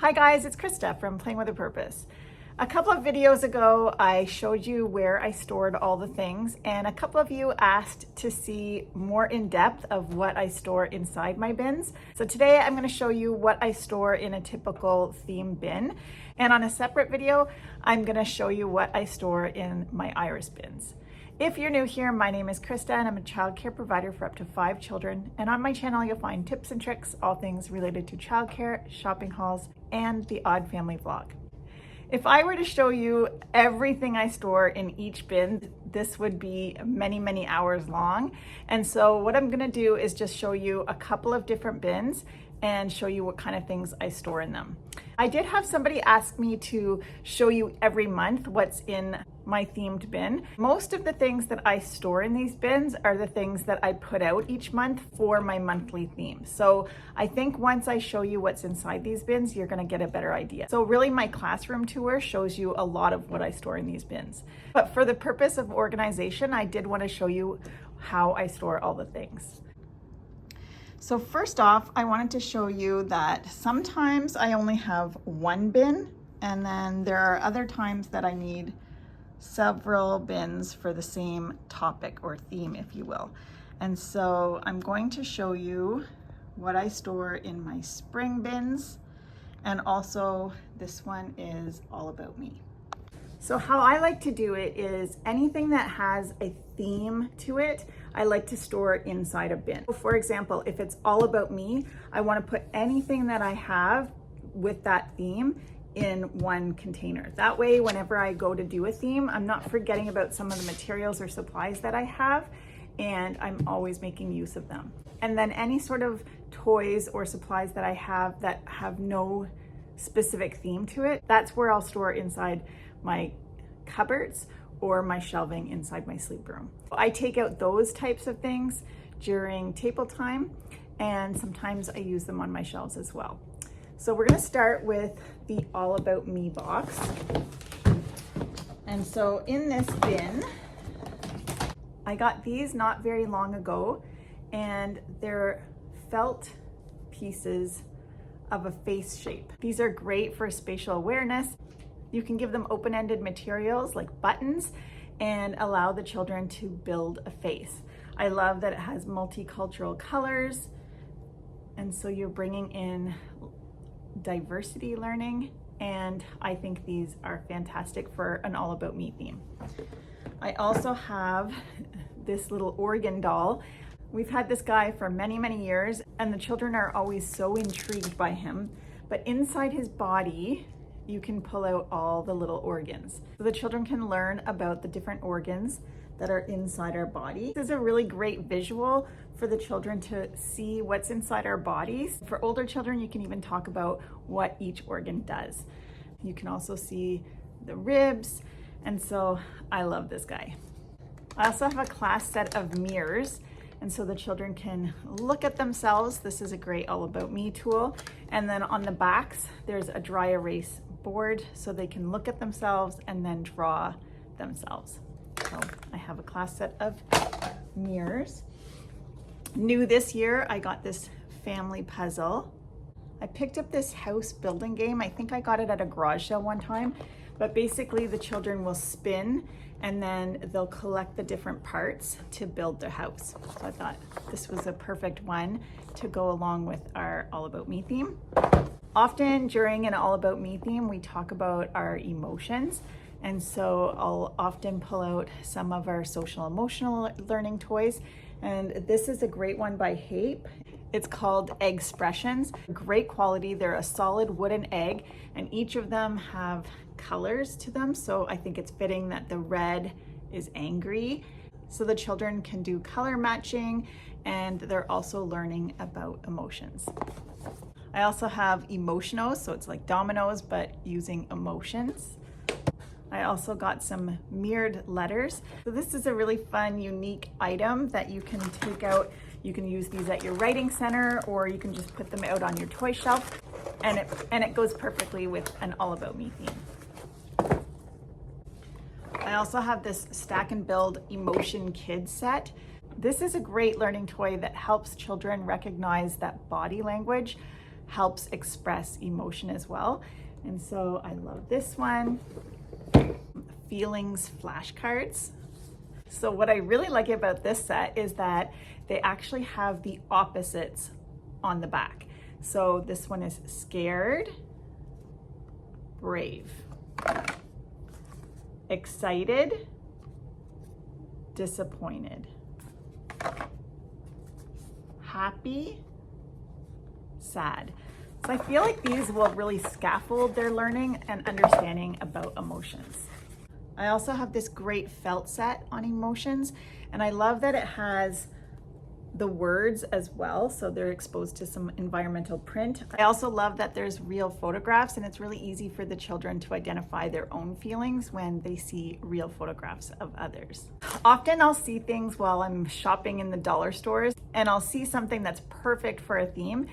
Hi guys, it's Krista from Playing with a Purpose. A couple of videos ago, I showed you where I stored all the things, and a couple of you asked to see more in depth of what I store inside my bins. So today I'm going to show you what I store in a typical theme bin. And on a separate video, I'm going to show you what I store in my iris bins. If you're new here, my name is Krista and I'm a childcare provider for up to 5 children. And on my channel, you'll find tips and tricks, all things related to childcare, shopping hauls, and the odd family vlog. If I were to show you everything I store in each bin, this would be many, many hours long. And so what I'm gonna do is just show you a couple of different bins and show you what kind of things I store in them. I did have somebody ask me to show you every month what's in my themed bin. Most of the things that I store in these bins are the things that I put out each month for my monthly theme. So I think once I show you what's inside these bins, you're gonna get a better idea. So really my classroom tour shows you a lot of what I store in these bins. But for the purpose of organization, I did wanna show you how I store all the things. So first off, I wanted to show you that sometimes I only have one bin, and then there are other times that I need several bins for the same topic or theme, if you will. And so I'm going to show you what I store in my spring bins, and also this one is all about me. So how I like to do it is anything that has a theme to it, I like to store it inside a bin. For example, if it's all about me, I want to put anything that I have with that theme in one container. That way, whenever I go to do a theme, I'm not forgetting about some of the materials or supplies that I have, and I'm always making use of them. And then any sort of toys or supplies that I have that have no specific theme to it, that's where I'll store inside my cupboards or my shelving inside my sleep room. I take out those types of things during table time, and sometimes I use them on my shelves as well. So we're gonna start with the All About Me box. And so in this bin, I got these not very long ago, and they're felt pieces of a face shape. These are great for spatial awareness. You can give them open-ended materials like buttons and allow the children to build a face. I love that it has multicultural colors, and so you're bringing in diversity learning, and I think these are fantastic for an All About Me theme. I also have this little organ doll. We've had this guy for many, many years, and the children are always so intrigued by him, but inside his body, you can pull out all the little organs. So the children can learn about the different organs that are inside our body. This is a really great visual for the children to see what's inside our bodies. For older children, you can even talk about what each organ does. You can also see the ribs, and so I love this guy. I also have a class set of mirrors, and so the children can look at themselves. This is a great All About Me tool. And then on the backs, there's a dry erase board so they can look at themselves and then draw themselves. So I have a class set of mirrors. New this year, I got this family puzzle. I picked up this house building game. I think I got it at a garage sale one time, but basically the children will spin and then they'll collect the different parts to build their house. So I thought this was a perfect one to go along with our All About Me theme. Often during an All About Me theme, we talk about our emotions. And so I'll often pull out some of our social emotional learning toys. And this is a great one by Hape. It's called Expressions. Great quality. They're a solid wooden egg, and each of them have colors to them. So I think it's fitting that the red is angry. So the children can do color matching, and they're also learning about emotions. I also have Emotionos, so it's like dominoes, but using emotions. I also got some mirrored letters. So this is a really fun, unique item that you can take out. You can use these at your writing center, or you can just put them out on your toy shelf, and it goes perfectly with an All About Me theme. I also have this Stack and Build Emotion Kids set. This is a great learning toy that helps children recognize that body language helps express emotion as well. And so I love this one. Feelings flashcards. So what I really like about this set is that they actually have the opposites on the back. So this one is scared, brave, excited, disappointed, happy, sad. So I feel like these will really scaffold their learning and understanding about emotions. I also have this great felt set on emotions, and I love that it has the words as well, so they're exposed to some environmental print. I also love that there's real photographs, and it's really easy for the children to identify their own feelings when they see real photographs of others. Often I'll see things while I'm shopping in the dollar stores, and I'll see something that's perfect for a theme.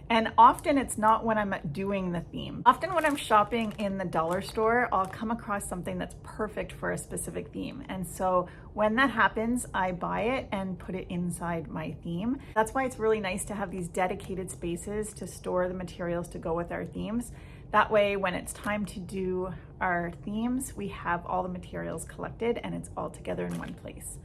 And often it's not when I'm doing the theme. Often when I'm shopping in the dollar store, I'll come across something that's perfect for a specific theme. And so when that happens, I buy it and put it inside my theme. That's why it's really nice to have these dedicated spaces to store the materials to go with our themes. That way, when it's time to do our themes, we have all the materials collected and it's all together in one place.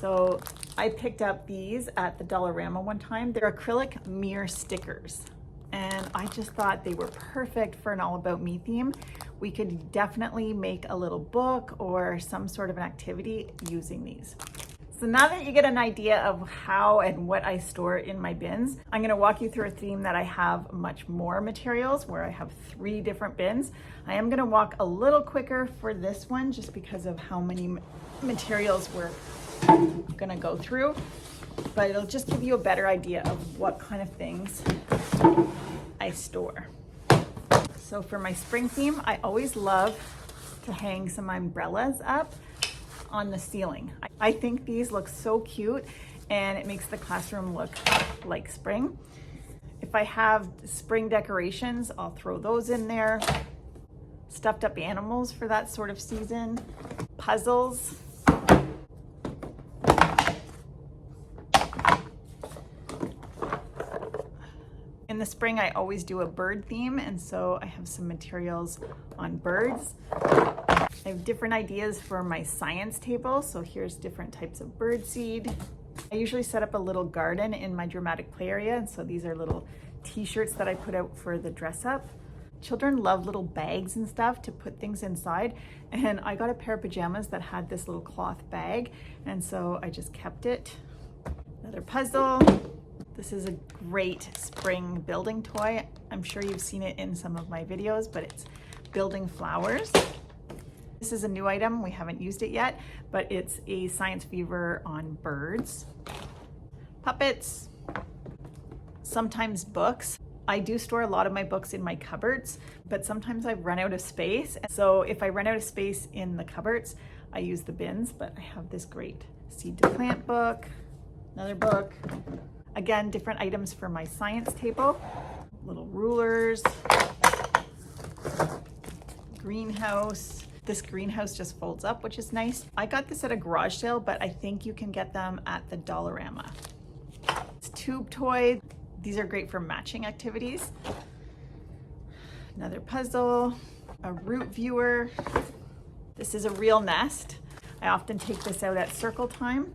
So I picked up these at the Dollarama one time. They're acrylic mirror stickers, and I just thought they were perfect for an All About Me theme. We could definitely make a little book or some sort of an activity using these. So now that you get an idea of how and what I store in my bins, I'm gonna walk you through a theme that I have much more materials, where I have 3 different bins. I am gonna walk a little quicker for this one just because of how many materials we're gonna go through, but it'll just give you a better idea of what kind of things I store. So for my spring theme, I always love to hang some umbrellas up on the ceiling. I think these look so cute and it makes the classroom look like spring. If I have spring decorations, I'll throw those in there. Stuffed up animals for that sort of season. Puzzles. In the spring, I always do a bird theme, and so I have some materials on birds. I have different ideas for my science table, so here's different types of bird seed. I usually set up a little garden in my dramatic play area, and so these are little t-shirts that I put out for the dress up. Children love little bags and stuff to put things inside, and I got a pair of pajamas that had this little cloth bag, and so I just kept it. Another puzzle. This is a great spring building toy. I'm sure you've seen it in some of my videos, but it's building flowers. This is a new item. We haven't used it yet, but it's a Science Fever on birds. Puppets, sometimes books. I do store a lot of my books in my cupboards, but sometimes I run out of space. So if I run out of space in the cupboards, I use the bins, but I have this great Seed to Plant book, another book. Again, different items for my science table. Little rulers, greenhouse. This greenhouse just folds up, which is nice. I got this at a garage sale, but I think you can get them at the Dollarama. It's tube toy. These are great for matching activities. Another puzzle, a root viewer. This is a real nest. I often take this out at circle time.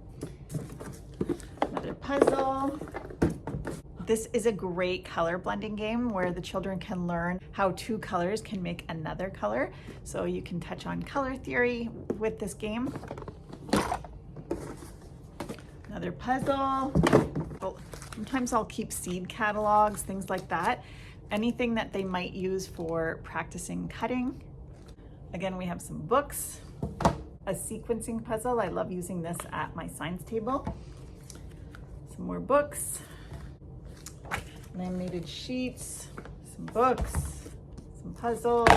Another puzzle. This is a great color blending game where the children can learn how 2 colors can make another color. So you can touch on color theory with this game. Another puzzle. Sometimes I'll keep seed catalogs, things like that. Anything that they might use for practicing cutting. Again, we have some books. A sequencing puzzle. I love using this at my science table. Some more books, laminated sheets, some books, some puzzles,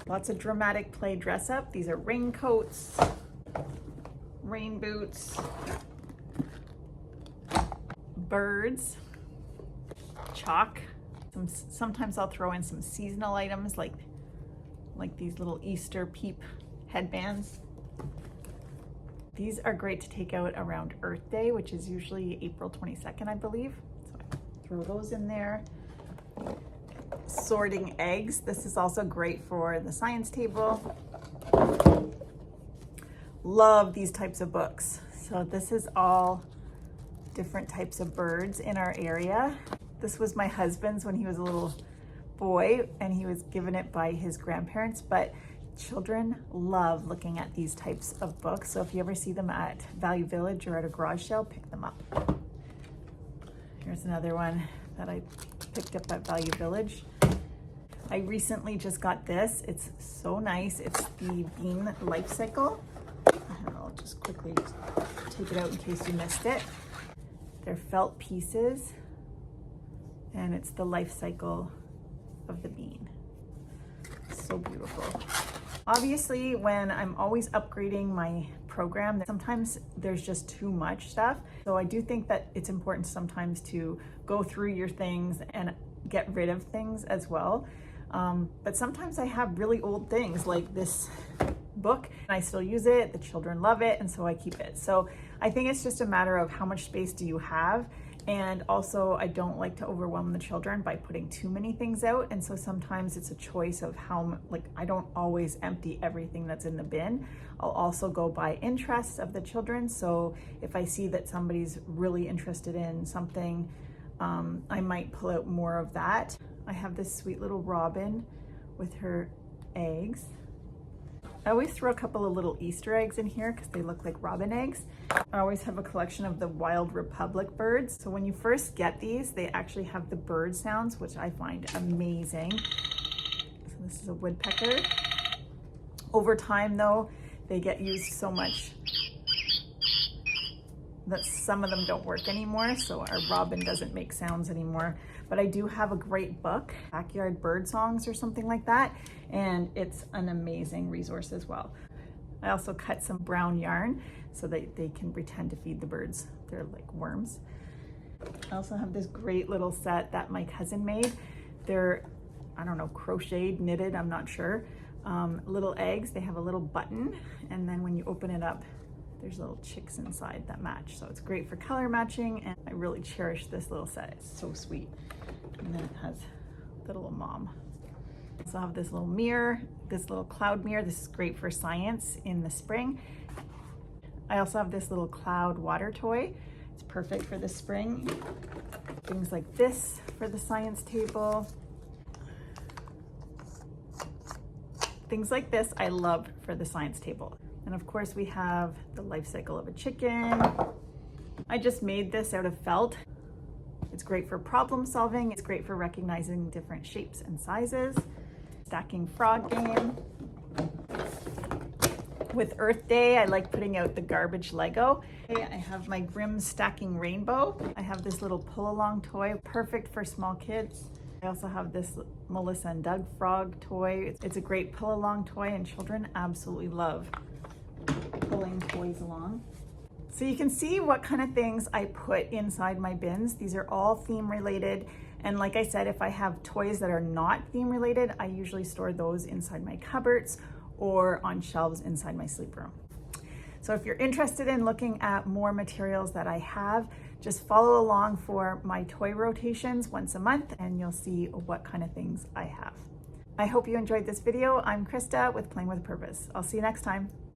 lots of dramatic play dress up. These are raincoats, rain boots, birds, chalk. Sometimes I'll throw in some seasonal items like these little Easter peep headbands. These are great to take out around Earth Day, which is usually April 22nd, I believe. So I throw those in there. Sorting eggs. This is also great for the science table. Love these types of books. So this is all different types of birds in our area. This was my husband's when he was a little boy, and he was given it by his grandparents, but children love looking at these types of books. So if you ever see them at Value Village or at a garage sale, pick them up. Here's another one that I picked up at Value Village. I recently just got this. It's so nice. It's the Bean Life Cycle. I'll just quickly take it out in case you missed it. They're felt pieces, and it's the life cycle of the bean. So beautiful. Obviously, when I'm always upgrading my program, sometimes there's just too much stuff. So I do think that it's important sometimes to go through your things and get rid of things as well. But sometimes I have really old things like this book, and I still use it. The children love it, and so I keep it. So I think it's just a matter of how much space do you have. And also, I don't like to overwhelm the children by putting too many things out. And so sometimes it's a choice of how, like, I don't always empty everything that's in the bin. I'll also go by interest of the children. So if I see that somebody's really interested in something, I might pull out more of that. I have this sweet little robin with her eggs. I always throw a couple of little Easter eggs in here because they look like robin eggs. I always have a collection of the Wild Republic birds. So when you first get these, they actually have the bird sounds, which I find amazing. So this is a woodpecker. Over time though, they get used so much that some of them don't work anymore. So our robin doesn't make sounds anymore. But I do have a great book, Backyard Bird Songs or something like that. And it's an amazing resource as well. I also cut some brown yarn so that they can pretend to feed the birds. They're like worms. I also have this great little set that my cousin made. They're, I don't know, crocheted, knitted, I'm not sure. Little eggs, they have a little button. And then when you open it up, there's little chicks inside that match. So it's great for color matching, and I really cherish this little set. It's so sweet. And then it has the little mom. I also have this little mirror, this little cloud mirror. This is great for science in the spring. I also have this little cloud water toy. It's perfect for the spring. Things like this for the science table. Things like this I love for the science table. And of course we have the life cycle of a chicken. I just made this out of felt. It's great for problem solving. It's great for recognizing different shapes and sizes. Stacking frog game. With Earth Day, I like putting out the garbage Lego. I have my Grimm stacking rainbow. I have this little pull along toy, perfect for small kids. I also have this Melissa and Doug frog toy. It's a great pull along toy, and children absolutely love pulling toys along. So you can see what kind of things I put inside my bins. These are all theme related. And like I said, if I have toys that are not theme related, I usually store those inside my cupboards or on shelves inside my sleep room. So if you're interested in looking at more materials that I have, just follow along for my toy rotations once a month and you'll see what kind of things I have. I hope you enjoyed this video. I'm Krista with Playing with Purpose. I'll see you next time.